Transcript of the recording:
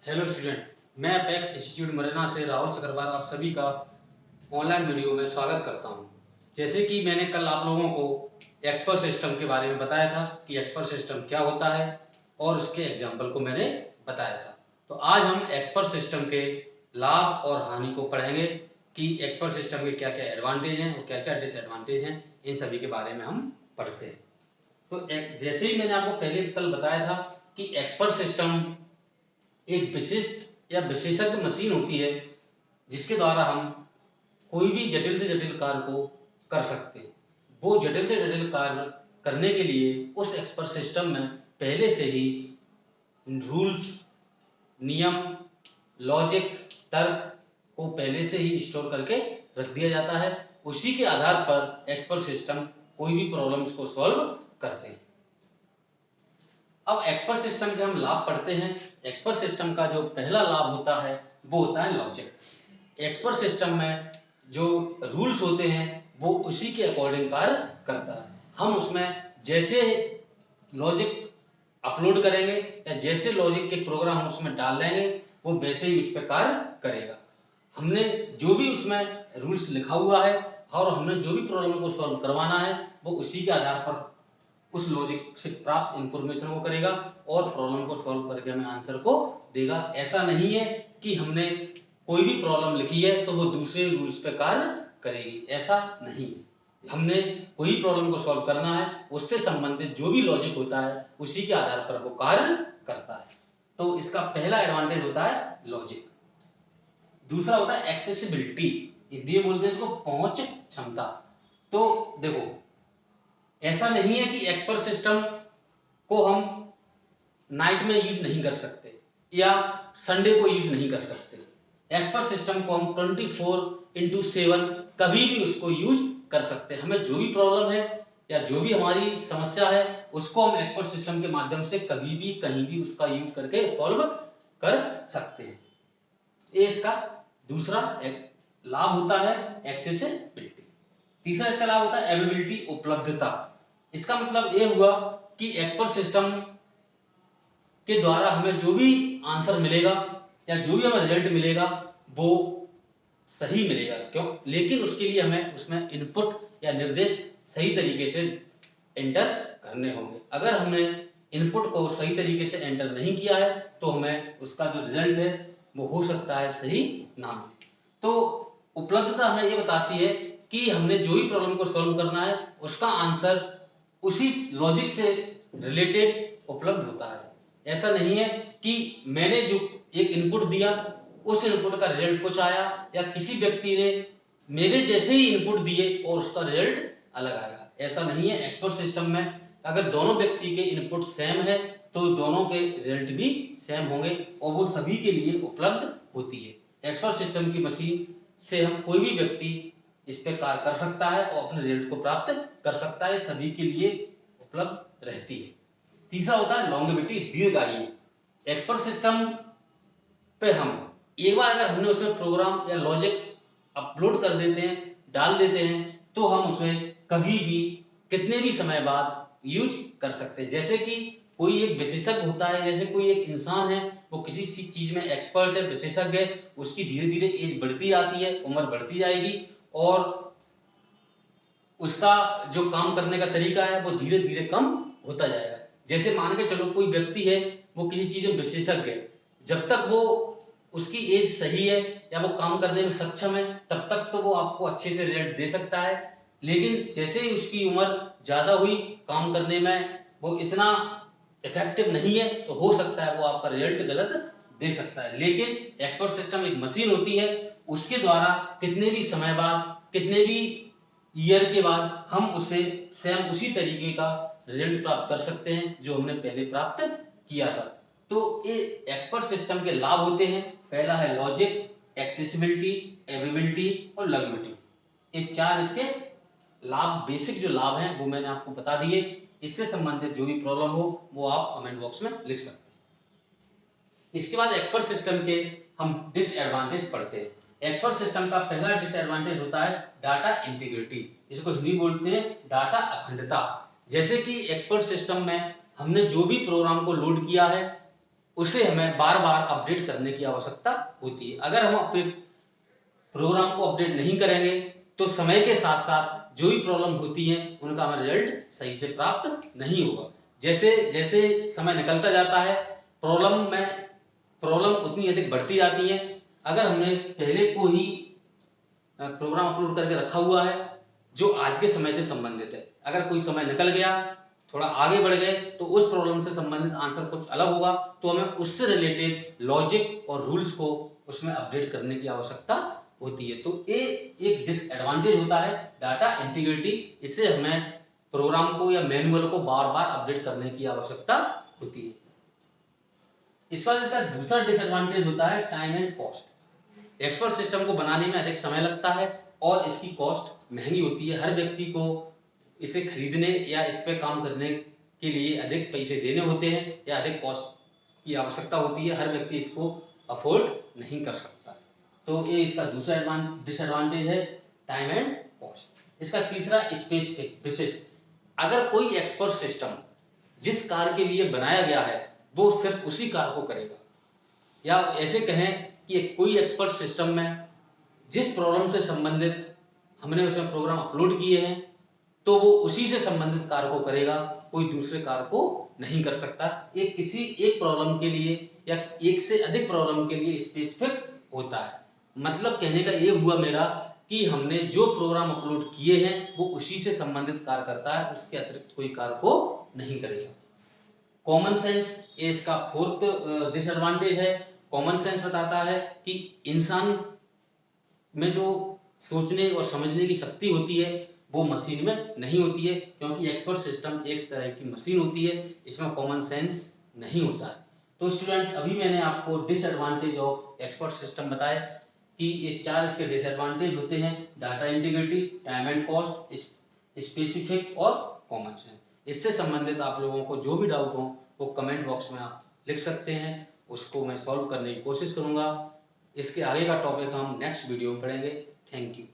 Hello student, मैं apex institute Morena से राहुल सकरवाल आप सभी का ऑनलाइन वीडियो में स्वागत करता हूं। जैसे कि मैंने कल आप लोगों को एक्सपर्ट सिस्टम के बारे में बताया था कि एक्सपर्ट सिस्टम क्या होता है और उसके एग्जाम्पल को मैंने बताया था। तो आज हम एक्सपर्ट सिस्टम के लाभ और हानि को पढ़ेंगे कि एक्सपर्ट सिस्टम के क्या क्या एडवांटेज हैं और क्या क्या डिसएडवांटेज हैं, इन सभी के बारे में हम पढ़ते हैं। तो जैसे ही मैंने आपको पहले कल बताया था कि एक्सपर्ट सिस्टम एक विशिष्ट या विशेषज्ञ मशीन होती है जिसके द्वारा हम कोई भी जटिल से जटिल कार्य को कर सकते हैं। वो जटिल से जटिल कार्य करने के लिए उस एक्सपर्ट सिस्टम में पहले से ही रूल्स, नियम, लॉजिक, तर्क को पहले से ही स्टोर करके रख दिया जाता है। उसी के आधार पर एक्सपर्ट सिस्टम कोई भी प्रॉब्लम्स को सॉल्व करते हैं। अब एक्सपर्ट सिस्टम के हम लाभ पढ़ते हैं। एक्सपर्ट सिस्टम का जो पहला लाभ होता है वो होता है लॉजिक। एक्सपर्ट सिस्टम में जो रूल्स होते हैं वो उसी के अकॉर्डिंग कार्य करता है। हम उसमें जैसे लॉजिक अपलोड करेंगे या जैसे लॉजिक के प्रोग्राम हम उसमें डाल देंगे वो वैसे ही उस पर कार्य करेगा। हमने जो भी उसमें रूल्स लिखा हुआ है और हमने जो भी प्रॉब्लम को सॉल्व करवाना है वो उसी के आधार पर उस लॉजिक से प्राप्त इंफॉर्मेशन को करेगा और प्रॉब्लम को सॉल्व करके हमें आंसर को देगा। ऐसा नहीं है कि हमने कोई भी प्रॉब्लम लिखी है तो वो दूसरे रूल्स पे कार्य करेगी, ऐसा नहीं। हमने कोई प्रॉब्लम को सॉल्व करना है, उससे संबंधित जो भी लॉजिक होता है उसी के आधार पर वो कार्य करता है। तो इसका पहला एडवांटेज होता है लॉजिक। दूसरा होता है एक्सेसिबिलिटी, हिंदी में बोलते हैं इसको पहुंच क्षमता। तो देखो, ऐसा नहीं है कि एक्सपर्ट सिस्टम को हम नाइट में यूज नहीं कर सकते या संडे को यूज नहीं कर सकते। एक्सपर्ट सिस्टम को हम 24/7 कभी भी उसको यूज कर सकते हैं। हमें जो भी प्रॉब्लम है या जो भी हमारी समस्या है उसको हम एक्सपर्ट सिस्टम के माध्यम से कभी भी कहीं भी उसका यूज करके सॉल्व कर सकते हैं। ये इसका दूसरा एक लाभ होता है एक्सेसिबिलिटी। तीसरा इसका लाभ होता है अवेलेबिलिटी, उपलब्धता। इसका मतलब ये हुआ कि एक्सपर्ट सिस्टम के द्वारा हमें जो भी आंसर मिलेगा या जो भी हमें रिजल्ट मिलेगा वो सही मिलेगा। क्यों? लेकिन उसके लिए हमें उसमें इनपुट या निर्देश सही तरीके से एंटर करने होंगे। अगर हमने इनपुट को सही तरीके से एंटर नहीं किया है तो हमें उसका जो रिजल्ट है वो हो सकता है सही ना मिले। तो उपलब्धता हमें ये बताती है कि हमने जो भी प्रॉब्लम को सॉल्व करना है उसका आंसर उसी लॉजिक से रिलेटेड उपलब्ध होता है। ऐसा नहीं है कि मैंने जो एक इनपुट दिया उस इनपुट का रिजल्ट कुछ आया या किसी व्यक्ति ने मेरे जैसे ही इनपुट दिए और उसका रिजल्ट अलग आएगा। ऐसा नहीं है। एक्सपर्ट सिस्टम में अगर दोनों व्यक्ति के इनपुट सेम है तो दोनों के रिजल्ट भी सेम होंगे और वो सभी के लिए उपलब्ध होती है। एक्सपर्ट सिस्टम की मशीन से हम कोई भी व्यक्ति इस पे कार्य कर सकता है और अपने रिजल्ट को प्राप्त कर सकता है, सभी के लिए उपलब्ध रहती है। तीसरा होता है लॉन्गेविटी, दीर्घायु। एक्सपर्ट सिस्टम पे हम एक बार अगर हमने उसमें प्रोग्राम या लॉजिक अपलोड कर देते हैं, डाल देते हैं, तो हम उसमें कभी भी कितने भी समय बाद यूज कर सकते हैं। जैसे कि कोई एक विशेषज्ञ होता है, जैसे कोई एक इंसान है वो किसी चीज में एक्सपर्ट है, विशेषज्ञ है, उसकी धीरे धीरे एज बढ़ती आती है, उम्र बढ़ती जाएगी और उसका जो काम करने का तरीका है वो धीरे धीरे कम होता जाएगा। जैसे मान के चलो कोई व्यक्ति है वो किसी चीज में विशेषज्ञ है, जब तक वो उसकी एज सही है या वो काम करने में सक्षम है तब तक तो वो आपको अच्छे से रिजल्ट दे सकता है। लेकिन जैसे ही उसकी उम्र ज्यादा हुई, काम करने में वो इतना इफेक्टिव नहीं है तो हो सकता है वो आपका रिजल्ट गलत दे सकता है। लेकिन एक्सपर्ट सिस्टम एक मशीन होती है, उसके द्वारा कितने भी समय बाद, कितने भी ईयर के बाद हम उसे सेम उसी तरीके का रिजल्ट प्राप्त कर सकते हैं जो हमने पहले प्राप्त किया था। तो ये एक्सपर्ट सिस्टम के लाभ होते हैं। पहला है लॉजिक, एक्सेसिबिलिटी, अवेलेबिलिटी और लॉन्गेविटी। ये चार इसके लाभ, बेसिक जो लाभ हैं वो मैंने आपको बता दिए। इससे संबंधित जो भी प्रॉब्लम हो वो आप कमेंट बॉक्स में लिख सकते हैं। इसके बाद एक्सपर्ट सिस्टम के हम डिसएडवांटेज पढ़ते हैं। एक्सपर्ट सिस्टम का पहला डिसएडवांटेज होता है डाटा इंटीग्रिटी, इसको हिंदी बोलते हैं डाटा अखंडता। जैसे कि एक्सपर्ट सिस्टम में हमने जो भी प्रोग्राम को लोड किया है उसे हमें बार बार अपडेट करने की आवश्यकता होती है। अगर हम अपने प्रोग्राम को अपडेट नहीं करेंगे तो समय के साथ साथ जो भी प्रॉब्लम होती है उनका हमें रिजल्ट सही से प्राप्त नहीं होगा। जैसे जैसे समय निकलता जाता है प्रॉब्लम उतनी अधिक बढ़ती जाती है। अगर हमने पहले को ही प्रोग्राम अपलोड करके रखा हुआ है जो आज के समय से संबंधित है, अगर कोई समय निकल गया, थोड़ा आगे बढ़ गए, तो उस प्रॉब्लम से संबंधित आंसर कुछ अलग होगा, तो हमें उससे रिलेटेड लॉजिक और रूल्स को उसमें अपडेट करने की आवश्यकता होती है। तो ये एक डिसएडवांटेज होता है डाटा इंटीग्रिटी। इससे हमें प्रोग्राम को या मैनुअल को बार बार अपडेट करने की आवश्यकता होती है। इसका दूसरा डिसएडवांटेज होता है time and cost. Expert system को बनाने में अधिक समय लगता है और इसकी कॉस्ट महंगी होती है। हर व्यक्ति को इसे खरीदने या इस पे काम करने के लिए अधिक पैसे देने होते हैं या अधिक कॉस्ट की आवश्यकता होती है। हर व्यक्ति इसको अफोर्ड नहीं कर सकता। तो ये इसका दूसरा डिसएडवांटेज है, टाइम एंड कॉस्ट। इसका तीसरा स्पेसिफिक, विशिष्ट। अगर कोई एक्सपर्ट सिस्टम जिस कार्य के लिए बनाया गया है वो सिर्फ उसी कार्य को करेगा, या ऐसे कहें कि कोई एक्सपर्ट सिस्टम में जिस प्रॉब्लम से संबंधित हमने उसमें प्रोग्राम अपलोड किए हैं तो वो उसी से संबंधित कार्य को करेगा, कोई दूसरे कार्य को नहीं कर सकता। ये किसी एक प्रॉब्लम के लिए या एक से अधिक प्रॉब्लम के लिए स्पेसिफिक होता है। मतलब कहने का ये हुआ मेरा कि हमने जो प्रोग्राम अपलोड किए हैं वो उसी से संबंधित कार्य करता है, उसके अतिरिक्त कोई कार्य को नहीं करेगा। कॉमन सेंस ये इसका फोर्थ डिसएडवांटेज है। कॉमन सेंस बताता है कि इंसान में जो सोचने और समझने की शक्ति होती है वो मशीन में नहीं होती है, क्योंकि एक्सपर्ट सिस्टम एक तरह की मशीन होती है, इसमें कॉमन सेंस नहीं होता है। तो स्टूडेंट्स, अभी मैंने आपको डिसएडवांटेज ऑफ एक्सपर्ट सिस्टम बताया कि ये 4 इसके डिसएडवांटेज होते हैं: data integrity, time and cost, specific और कॉमन सेंस। इससे संबंधित आप लोगों को जो भी डाउट हो वो कमेंट बॉक्स में आप लिख सकते हैं, उसको मैं सॉल्व करने की कोशिश करूंगा। इसके आगे का टॉपिक हम नेक्स्ट वीडियो में पढ़ेंगे। Thank you.